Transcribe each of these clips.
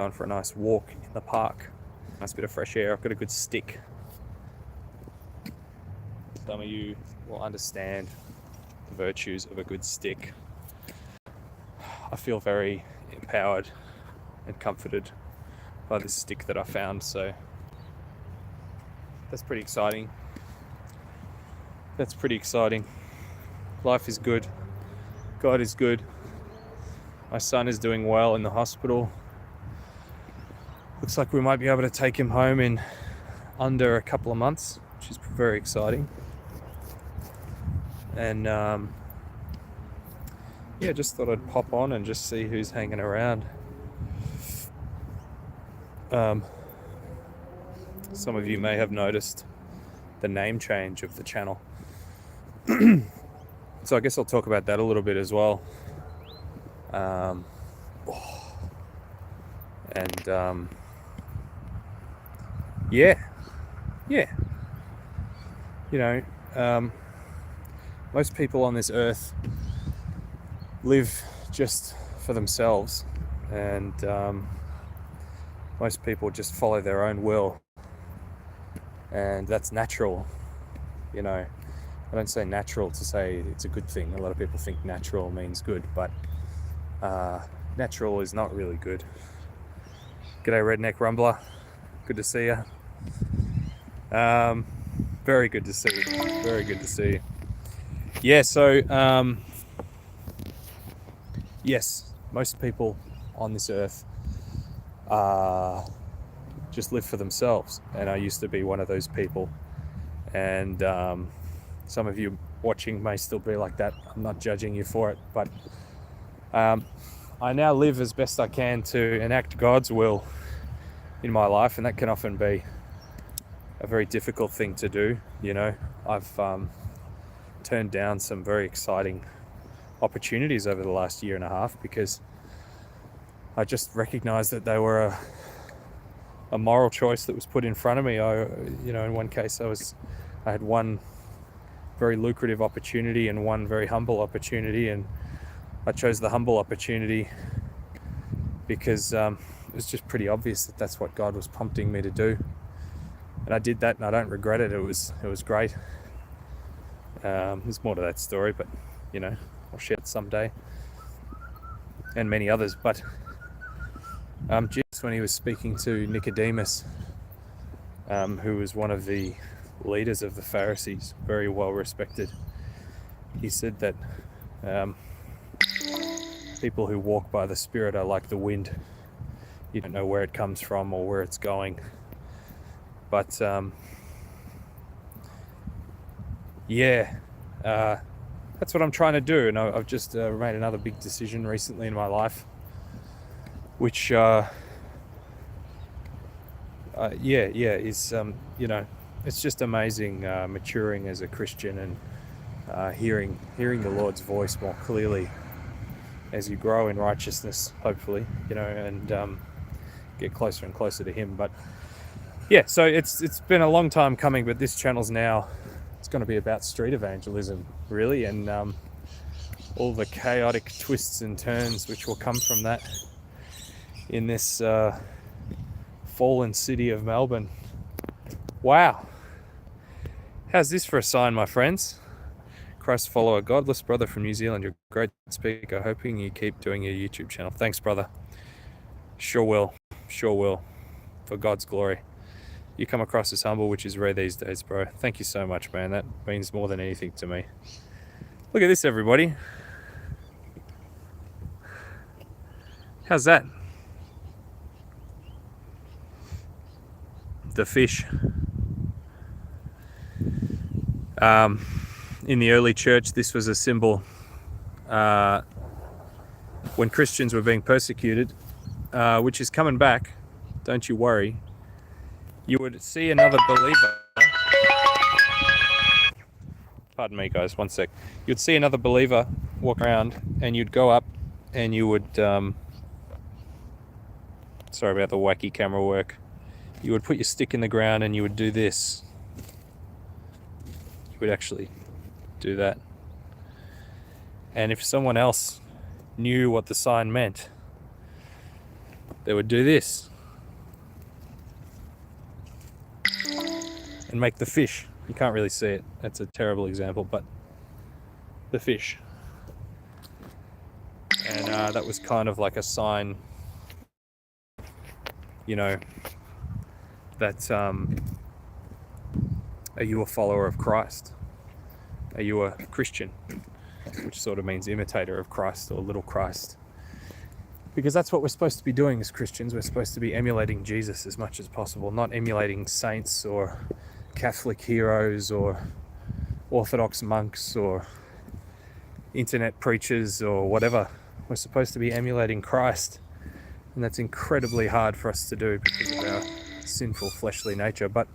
going for a nice walk in the park. Nice bit of fresh air. I've got a good stick. Some of you will understand the virtues of a good stick. I feel very empowered and comforted by this stick that I found, so that's pretty exciting. Life is good. God is good. My son is doing well in the hospital. Looks like we might be able to take him home in under a couple of months, which is very exciting. And just thought I'd pop on and just see who's hanging around. Some of you may have noticed the name change of the channel. So I guess I'll talk about that a little bit as well. Most people on this earth live just for themselves, and most people just follow their own will, and that's natural. I don't say natural to say it's a good thing. A lot of people think natural means good, but natural is not really good. G'day, Redneck Rumbler. Good to see you. Very good to see you. Very good to see you. Yeah, so yes, most people on this earth just live for themselves, and I used to be one of those people. And some of you watching may still be like that. I'm not judging you for it, but I now live as best I can to enact God's will in my life, and that can often be a very difficult thing to do. I've turned down some very exciting opportunities over the last year and a half because I just recognized that they were a moral choice that was put in front of me. In one case I had one very lucrative opportunity and one very humble opportunity, and I chose the humble opportunity because it was just pretty obvious that that's what God was prompting me to do, and I did that, and I don't regret it. It was great. There's more to that story, but I'll share it someday, and many others. But Jesus, when he was speaking to Nicodemus, who was one of the leaders of the Pharisees, very well respected, he said that people who walk by the Spirit are like the wind. You don't know where it comes from or where it's going, but that's what I'm trying to do. And I've just made another big decision recently in my life, which is it's just amazing maturing as a Christian and hearing the Lord's voice more clearly as you grow in righteousness, hopefully, and get closer and closer to Him. But so it's been a long time coming, but this channel's now, it's going to be about street evangelism, really, and all the chaotic twists and turns which will come from that in this fallen city of Melbourne. Wow. How's this for a sign, my friends? Christ follower, godless brother from New Zealand, you're a great speaker. Hoping you keep doing your YouTube channel. Thanks, brother. Sure will. For God's glory. You come across as humble, which is rare these days, bro. Thank you so much, man. That means more than anything to me. Look at this, everybody. How's that? The fish. In the early church, this was a symbol. When Christians were being persecuted, which is coming back, don't you worry, you would see another believer. Pardon me, guys, one sec. You'd see another believer walk around, and you'd go up and you would, sorry about the wacky camera work. You would put your stick in the ground and you would do this. You would actually do that. And if someone else knew what the sign meant, they would do this and make the fish. You can't really see it. That's a terrible example, but the fish. And that was kind of like a sign, you know, that are you a follower of Christ? Are you a Christian? Which sort of means imitator of Christ or little Christ. Because that's what we're supposed to be doing as Christians. We're supposed to be emulating Jesus as much as possible, not emulating saints or Catholic heroes or Orthodox monks or internet preachers or whatever. We're supposed to be emulating Christ, and that's incredibly hard for us to do because of our sinful fleshly nature. But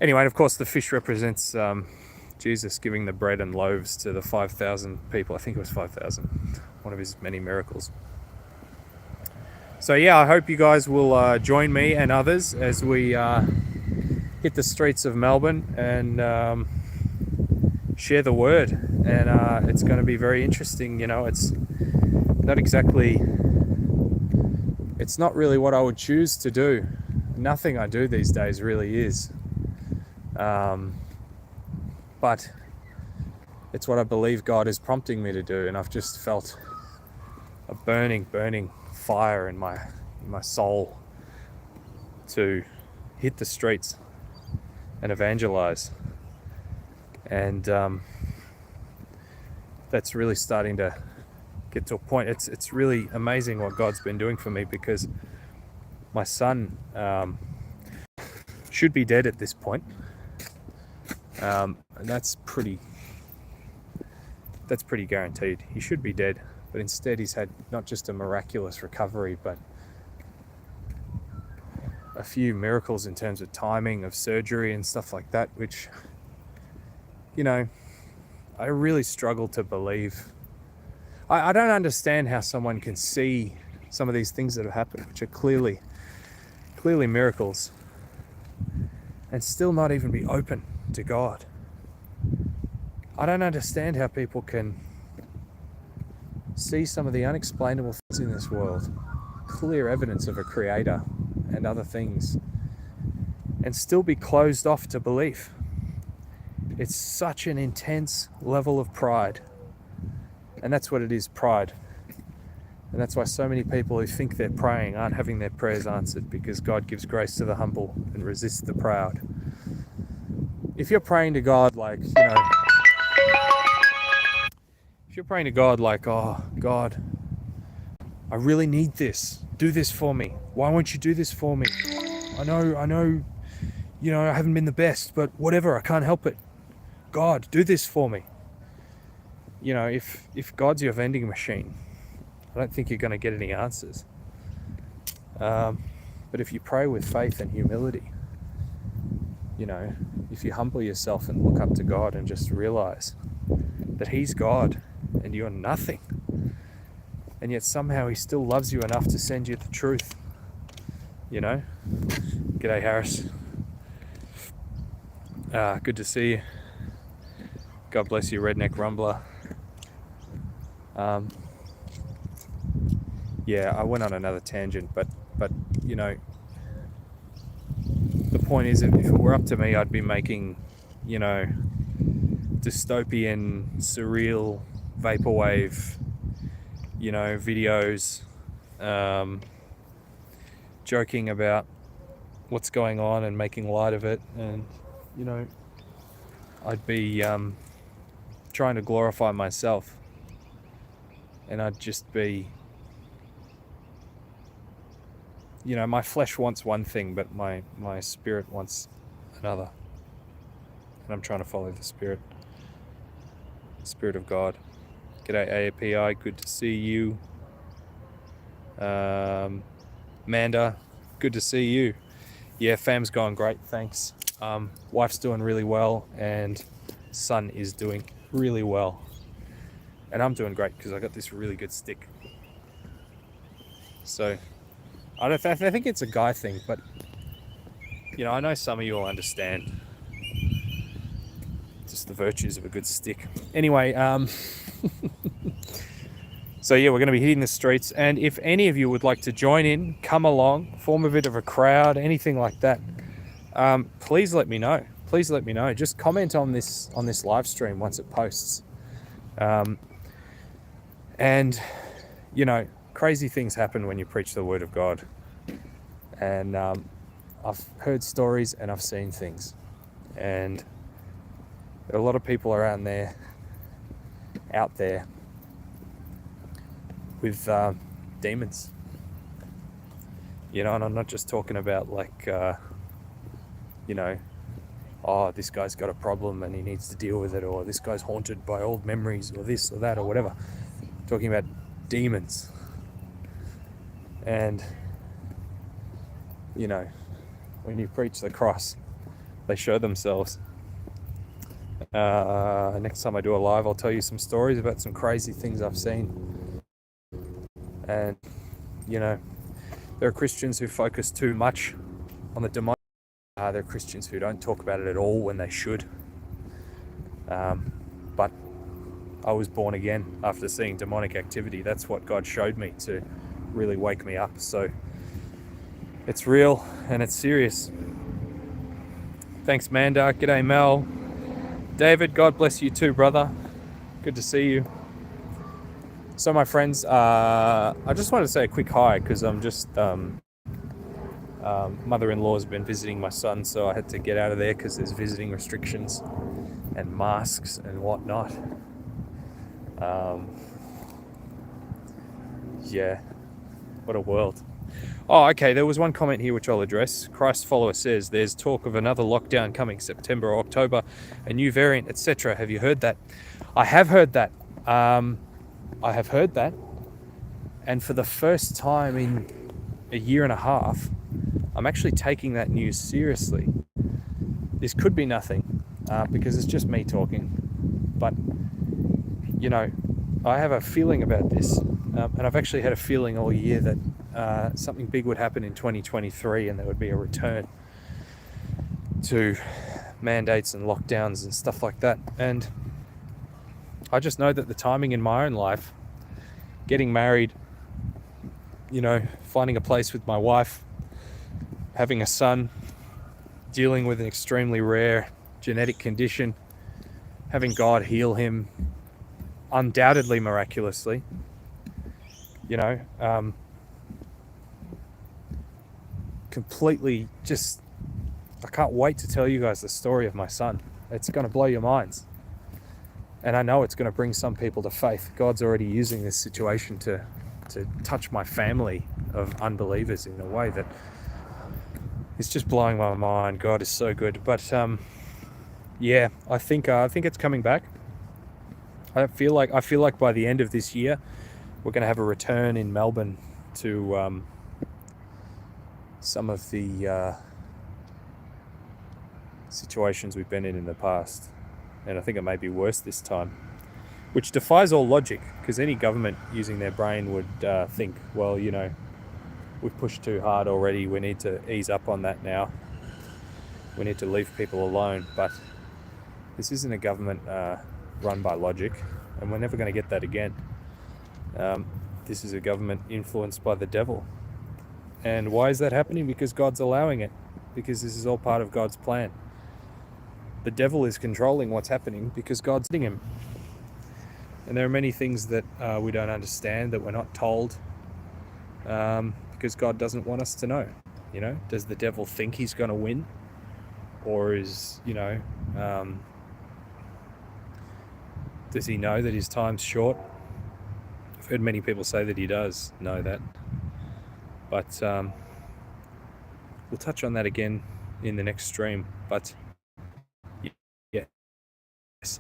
anyway, of course the fish represents Jesus giving the bread and loaves to the 5,000 people. I think it was 5,000, one of his many miracles. So yeah, I hope you guys will join me and others as we hit the streets of Melbourne and share the word. And it's going to be very interesting. You know, it's not really what I would choose to do. Nothing I do these days really is. But it's what I believe God is prompting me to do, and I've just felt a burning fire in my soul to hit the streets and evangelize. And that's really starting to get to a point. It's really amazing what God's been doing for me, because my son should be dead at this point. And that's pretty guaranteed. He should be dead, but instead he's had not just a miraculous recovery, but a few miracles in terms of timing of surgery and stuff like that, which, you know, I really struggle to believe. I don't understand how someone can see some of these things that have happened, which are clearly miracles, and still not even be open to God. I don't understand how people can see some of the unexplainable things in this world, clear evidence of a creator and other things, and still be closed off to belief. It's such an intense level of pride. And that's what it is, pride. And that's why so many people who think they're praying aren't having their prayers answered, because God gives grace to the humble and resists the proud. If you're praying to God like, oh, God, I really need this. Do this for me. Why won't you do this for me? I know, I haven't been the best, but whatever, I can't help it. God, do this for me. You know, if God's your vending machine, I don't think you're going to get any answers. But if you pray with faith and humility, you know, if you humble yourself and look up to God and just realize that He's God and you're nothing, and yet somehow He still loves you enough to send you the truth, you know. G'day, Harris. Good to see you. God bless you, Redneck Rumbler. Yeah, I went on another tangent, but you know, the point is, if it were up to me, I'd be making, you know, dystopian, surreal, vaporwave, you know, videos, joking about what's going on and making light of it, and, you know, I'd be trying to glorify myself, and I'd just be, you know, my flesh wants one thing, but my spirit wants another, and I'm trying to follow the Spirit of God. G'day, AAPI, good to see you. Manda, good to see you. Yeah, fam's going great, thanks. Wife's doing really well, and son is doing really well. And I'm doing great because I got this really good stick. So, I think it's a guy thing, but, you know, I know some of you will understand just the virtues of a good stick. Anyway, So yeah, we're going to be hitting the streets, and if any of you would like to join in, come along, form a bit of a crowd, anything like that, please let me know. Please let me know. Just comment on this live stream once it posts. And you know, crazy things happen when you preach the word of God. And I've heard stories and I've seen things, and there are a lot of people around there, out there, with demons. You know, and I'm not just talking about like, you know, oh, this guy's got a problem and he needs to deal with it, or this guy's haunted by old memories, or this or that or whatever. I'm talking about demons. And, you know, when you preach the cross, they show themselves. Next time I do a live, I'll tell you some stories about some crazy things I've seen. And, you know, there are Christians who focus too much on the demonic. There are Christians who don't talk about it at all when they should. But I was born again after seeing demonic activity. That's what God showed me to really wake me up. So it's real and it's serious. Thanks, Manda. G'day, Mel. David, God bless you too, brother. Good to see you. So my friends, I just wanted to say a quick hi because I'm just, mother-in-law's been visiting my son, so I had to get out of there because there's visiting restrictions and masks and whatnot. Yeah, what a world. Oh, okay, there was one comment here which I'll address. Christ follower says there's talk of another lockdown coming September or October, a new variant, etc. Have you heard that? I have heard that. I have heard that. And for the first time in a year and a half, I'm actually taking that news seriously. This could be nothing, because it's just me talking. But, you know, I have a feeling about this. And I've actually had a feeling all year that something big would happen in 2023 and there would be a return to mandates and lockdowns and stuff like that. And I just know that the timing in my own life, getting married, you know, finding a place with my wife, having a son, dealing with an extremely rare genetic condition, having God heal him undoubtedly miraculously, you know, completely just, I can't wait to tell you guys the story of my son. It's going to blow your minds. And I know it's going to bring some people to faith. God's already using this situation to touch my family of unbelievers in a way that is just blowing my mind. God is so good. But yeah, I think it's coming back. I feel like by the end of this year, we're going to have a return in Melbourne to some of the situations we've been in the past. And I think it may be worse this time, which defies all logic, because any government using their brain would think, well, you know, we've pushed too hard already, we need to ease up on that now. We need to leave people alone. But this isn't a government run by logic, and we're never going to get that again. This is a government influenced by the devil. And why is that happening? Because God's allowing it. Because this is all part of God's plan. The devil is controlling what's happening because God's leading him. And there are many things that we don't understand, that we're not told, because God doesn't want us to know. You know, does the devil think he's going to win? Or is, you know, does he know that his time's short? I've heard many people say that he does know that. But we'll touch on that again in the next stream. But yes,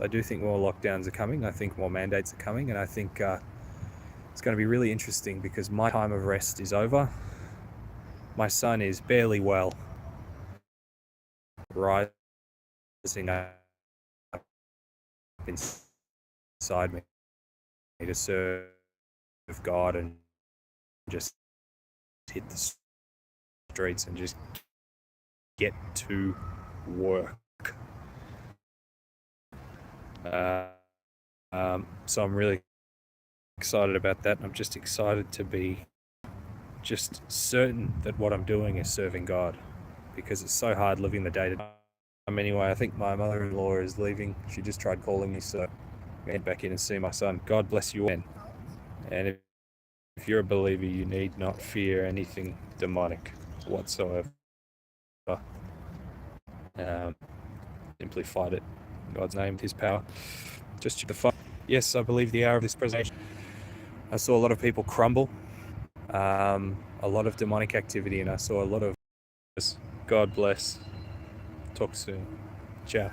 I do think more lockdowns are coming. I think more mandates are coming. And I think it's going to be really interesting because my time of rest is over. My son is barely well, rising up inside me to serve God and just hit the streets and just get to work. So I'm really excited about that. I'm just excited to be just certain that what I'm doing is serving God, because it's so hard living the day to day. Anyway, I think my mother-in-law is leaving. She just tried calling me, so I'm gonna head back in and see my son. God bless you all. And if you're a believer, you need not fear anything demonic whatsoever. Simply fight it in God's name, with His power. Just the fight. Yes, I believe the hour of this presentation. I saw a lot of people crumble, a lot of demonic activity, and I saw a lot of. God bless. Talk soon. Ciao.